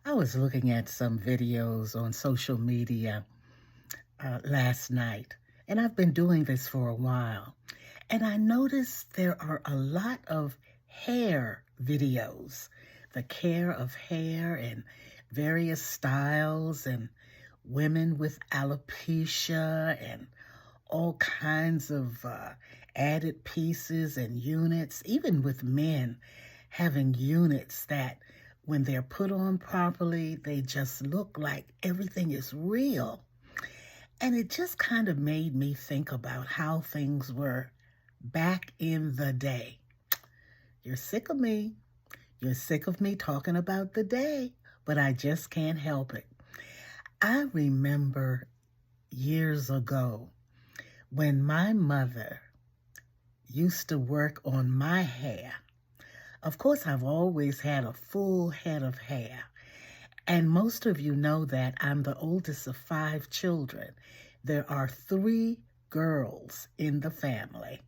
I was looking at some videos on social media last night, and I've been doing this for a while. And I noticed there are a lot of hair videos, the care of hair and various styles, and women with alopecia and all kinds of added pieces and units, even with men having units that when they're put on properly, they just look like everything is real. And it just kind of made me think about how things were back in the day. You're sick of me. You're sick of me talking about the day, but I just can't help it. I remember years ago when my mother used to work on my hair. Of course, I've always had a full head of hair. And most of you know that I'm the oldest of 5 children. There are 3 girls in the family.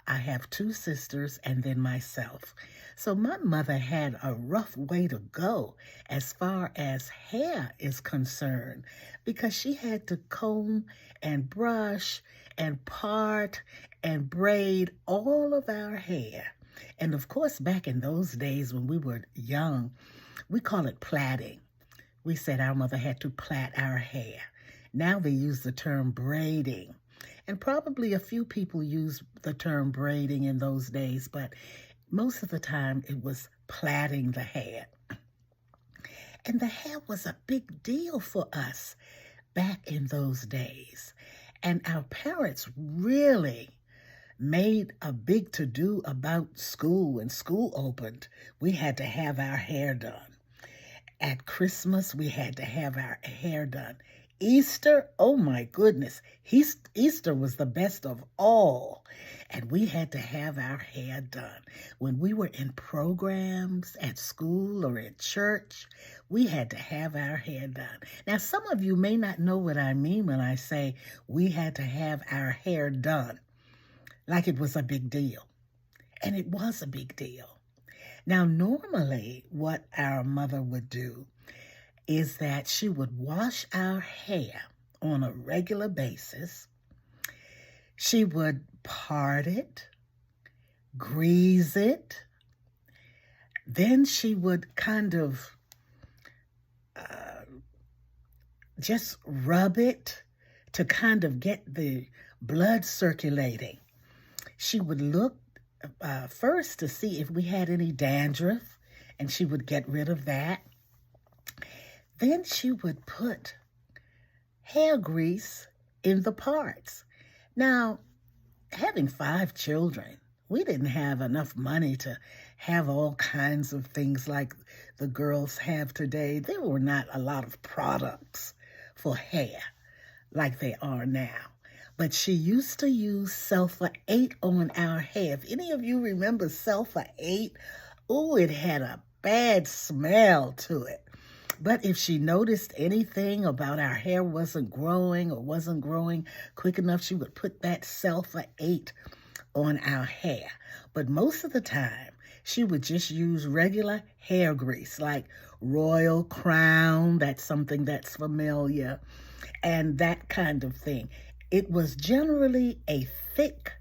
I have 2 sisters and then myself. So my mother had a rough way to go as far as hair is concerned because she had to comb and brush and part and braid all of our hair. And of course, back in those days when we were young, we call it plaiting. We said our mother had to plait our hair. Now they use the term braiding. And probably a few people used the term braiding in those days, but most of the time it was plaiting the hair. And the hair was a big deal for us back in those days. And our parents really made a big to-do about school. When school opened, we had to have our hair done. At Christmas, we had to have our hair done. Easter, oh my goodness, Easter was the best of all. And we had to have our hair done. When we were in programs at school or at church, we had to have our hair done. Now, some of you may not know what I mean when I say we had to have our hair done, like it was a big deal. And it was a big deal. Now, normally what our mother would do is that she would wash our hair on a regular basis. She would part it, grease it. Then she would kind of just rub it to kind of get the blood circulating. She would look first to see if we had any dandruff, and she would get rid of that. Then she would put hair grease in the parts. Now, having 5 children, we didn't have enough money to have all kinds of things like the girls have today. There were not a lot of products for hair like they are now. But she used to use Sulfur 8 on our hair. If any of you remember Sulfur 8, oh, it had a bad smell to it. But if she noticed anything about our hair wasn't growing or wasn't growing quick enough, she would put that Sulfur 8 on our hair. But most of the time, she would just use regular hair grease like Royal Crown. That's something that's familiar, and that kind of thing. It was generally a thick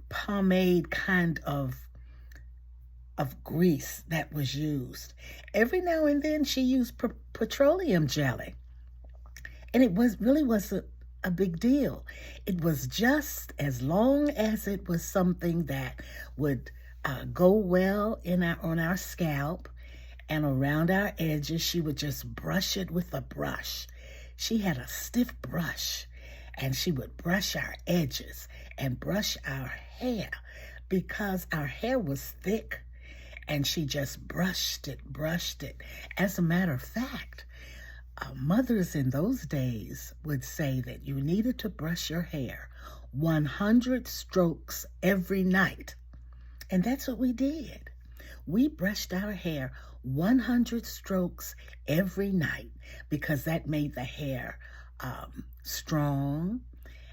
pomade kind of grease that was used. Every now and then she used petroleum jelly, and it really wasn't a big deal. It was just as long as it was something that would go well on our scalp and around our edges. She would just brush it with a brush. She had a stiff brush, and she would brush our edges and brush our hair because our hair was thick, and she just brushed it. As a matter of fact, mothers in those days would say that you needed to brush your hair 100 strokes every night. And that's what we did. We brushed our hair 100 strokes every night because that made the hair strong,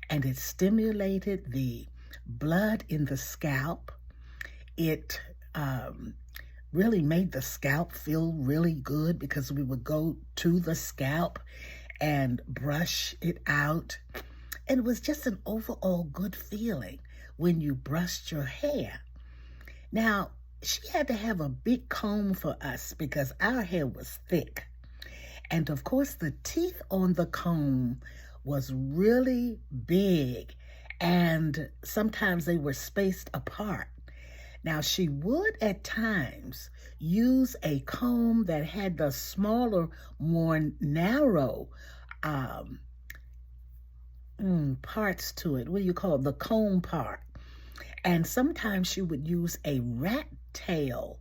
and it stimulated the blood in the scalp. It really made the scalp feel really good because we would go to the scalp and brush it out. And it was just an overall good feeling when you brushed your hair. Now, she had to have a big comb for us because our hair was thick. And of course, the teeth on the comb was really big, and sometimes they were spaced apart. Now, she would at times use a comb that had the smaller, more narrow parts to it. What do you call it? The comb part. And sometimes she would use a rat tail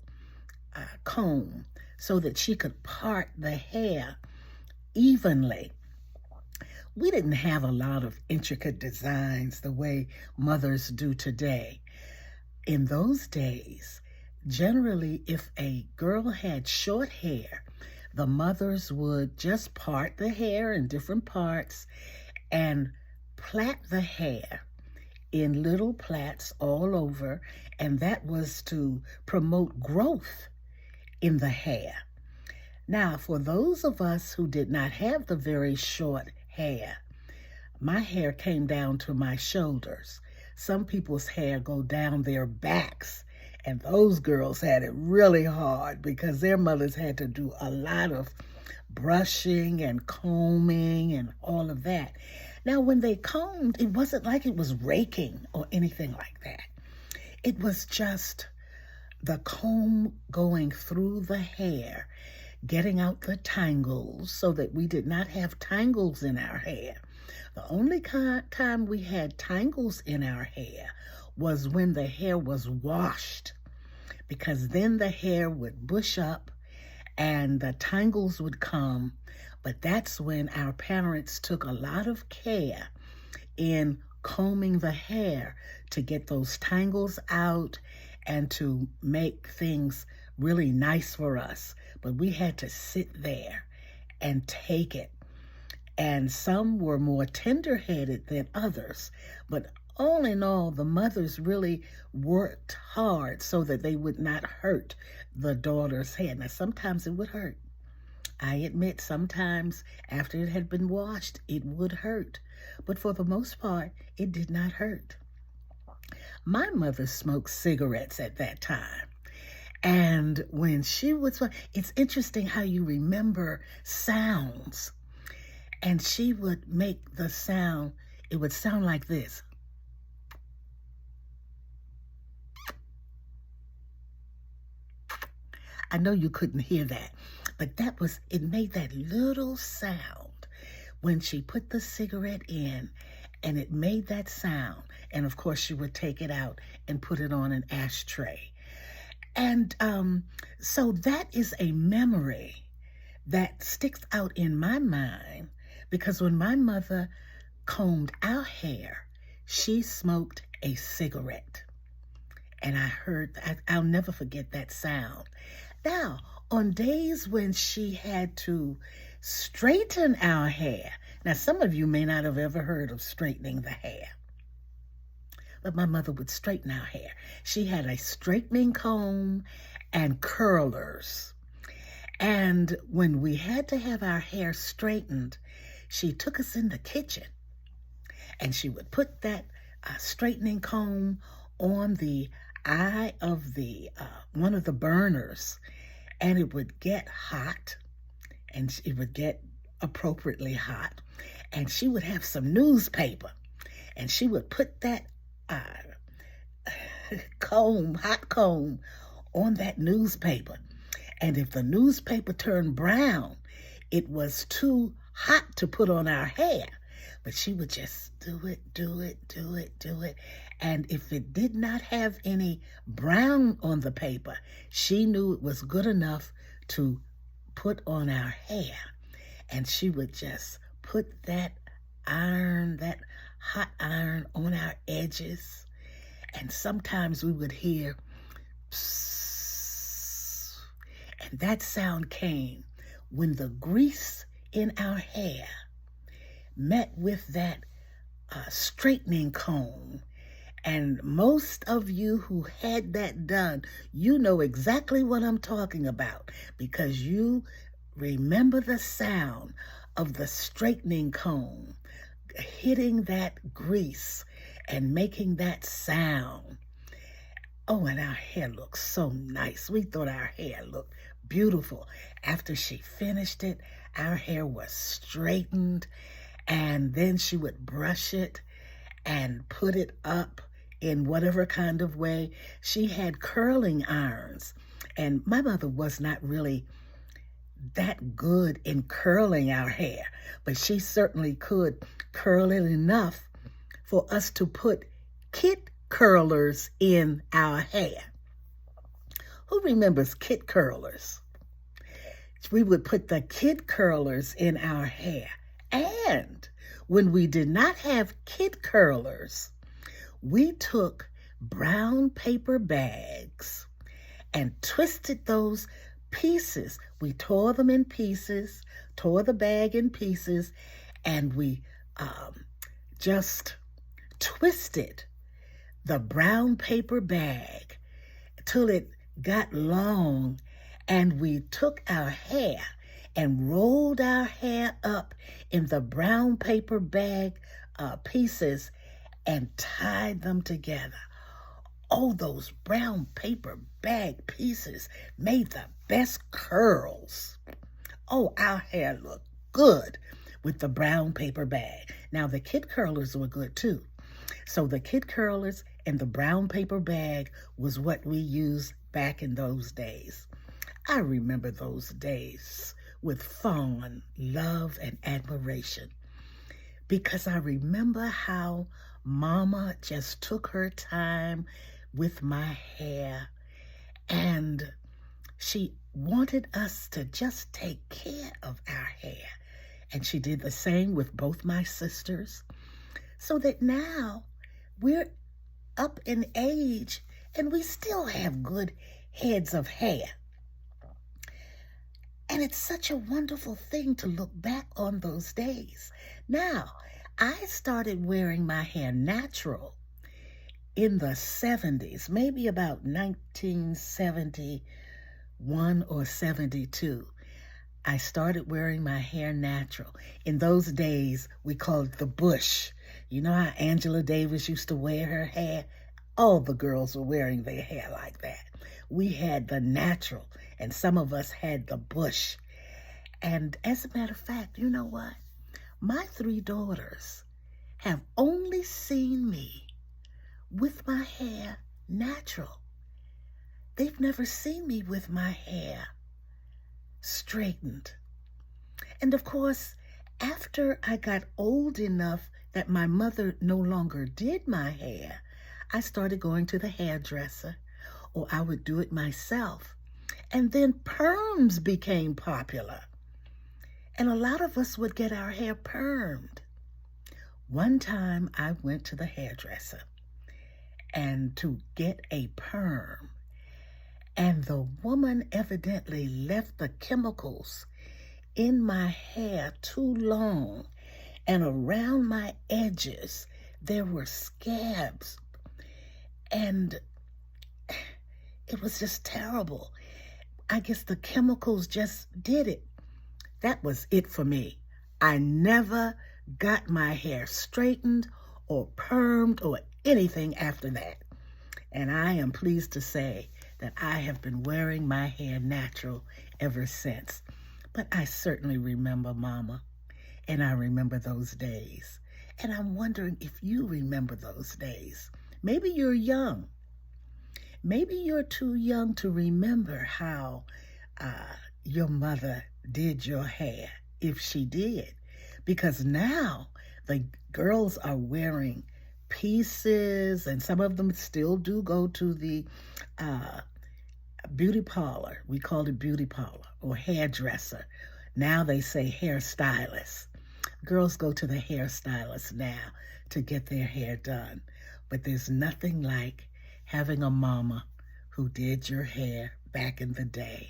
comb so that she could part the hair evenly. We didn't have a lot of intricate designs the way mothers do today. In those days, generally, if a girl had short hair, the mothers would just part the hair in different parts and plait the hair in little plaits all over, and that was to promote growth in the hair. Now, for those of us who did not have the very short hair, my hair came down to my shoulders. Some people's hair go down their backs, and those girls had it really hard because their mothers had to do a lot of brushing and combing and all of that. Now, when they combed, it wasn't like it was raking or anything like that. It was just the comb going through the hair, getting out the tangles so that we did not have tangles in our hair. The only time we had tangles in our hair was when the hair was washed, because then the hair would bush up and the tangles would come. But that's when our parents took a lot of care in combing the hair to get those tangles out and to make things really nice for us. But we had to sit there and take it. And some were more tender-headed than others. But all in all, the mothers really worked hard so that they would not hurt the daughter's hair. Now, sometimes it would hurt. I admit sometimes after it had been washed, it would hurt. But for the most part, it did not hurt. My mother smoked cigarettes at that time. And when she would smoke, it's interesting how you remember sounds. And she would make the sound, it would sound like this. I know you couldn't hear that, but it made that little sound when she put the cigarette in, and it made that sound. And of course, she would take it out and put it on an ashtray. And so that is a memory that sticks out in my mind, because when my mother combed our hair, she smoked a cigarette. And I'll never forget that sound. Now, on days when she had to straighten our hair, now some of you may not have ever heard of straightening the hair, but my mother would straighten our hair. She had a straightening comb and curlers. And when we had to have our hair straightened, she took us in the kitchen and she would put that straightening comb on the eye of the one of the burners, and it would get hot, and it would get appropriately hot, and she would have some newspaper, and she would put that hot comb on that newspaper. And if the newspaper turned brown, it was too hot to put on our hair. But she would just do it. And if it did not have any brown on the paper, she knew it was good enough to put on our hair. And she would just put that hot iron on our edges. And sometimes we would hear psst, and that sound came when the grease in our hair met with that straightening comb, And most of you who had that done, you know exactly what I'm talking about because you remember the sound of the straightening comb hitting that grease and making that sound. Oh, and our hair looked so nice. We thought our hair looked beautiful. After she finished it, our hair was straightened, and then she would brush it and put it up in whatever kind of way. She had curling irons, and my mother was not really that good in curling our hair, but she certainly could curl it enough for us to put kit curlers in our hair. Who remembers kit curlers? We would put the kit curlers in our hair. And when we did not have kit curlers, we took brown paper bags and twisted those pieces. We tore them in pieces, tore the bag in pieces, and we just twisted the brown paper bag till it got long, and we took our hair and rolled our hair up in the brown paper bag pieces and tied them together. Oh, those brown paper bag pieces made the best curls. Oh, our hair looked good with the brown paper bag. Now, the kit curlers were good too. So the kit curlers and the brown paper bag was what we used back in those days. I remember those days with fond love and admiration because I remember how Mama just took her time with my hair, and she wanted us to just take care of our hair. And she did the same with both my sisters, so that now we're up in age and we still have good heads of hair. And it's such a wonderful thing to look back on those days. Now, I started wearing my hair natural in the 70s, maybe about 1971 or 72. I started wearing my hair natural. In those days, we called it the bush. You know how Angela Davis used to wear her hair? All the girls were wearing their hair like that. We had the natural, and some of us had the bush. And as a matter of fact, you know what? My 3 daughters have only seen me with my hair natural. They've never seen me with my hair straightened. And of course, after I got old enough that my mother no longer did my hair, I started going to the hairdresser, or I would do it myself. And then perms became popular. And a lot of us would get our hair permed. One time I went to the hairdresser and to get a perm, and the woman evidently left the chemicals in my hair too long, and around my edges there were scabs, and it was just terrible. I guess the chemicals just did it. That was it for me. I never got my hair straightened or permed or anything after that. And I am pleased to say that I have been wearing my hair natural ever since. But I certainly remember Mama, and I remember those days. And I'm wondering if you remember those days. Maybe you're young. Maybe you're too young to remember how your mother did your hair, if she did. Because now the girls are wearing pieces, and some of them still do go to the beauty parlor. We called it beauty parlor or hairdresser. Now they say hairstylist. Girls go to the hairstylist now to get their hair done. But there's nothing like having a mama who did your hair back in the day.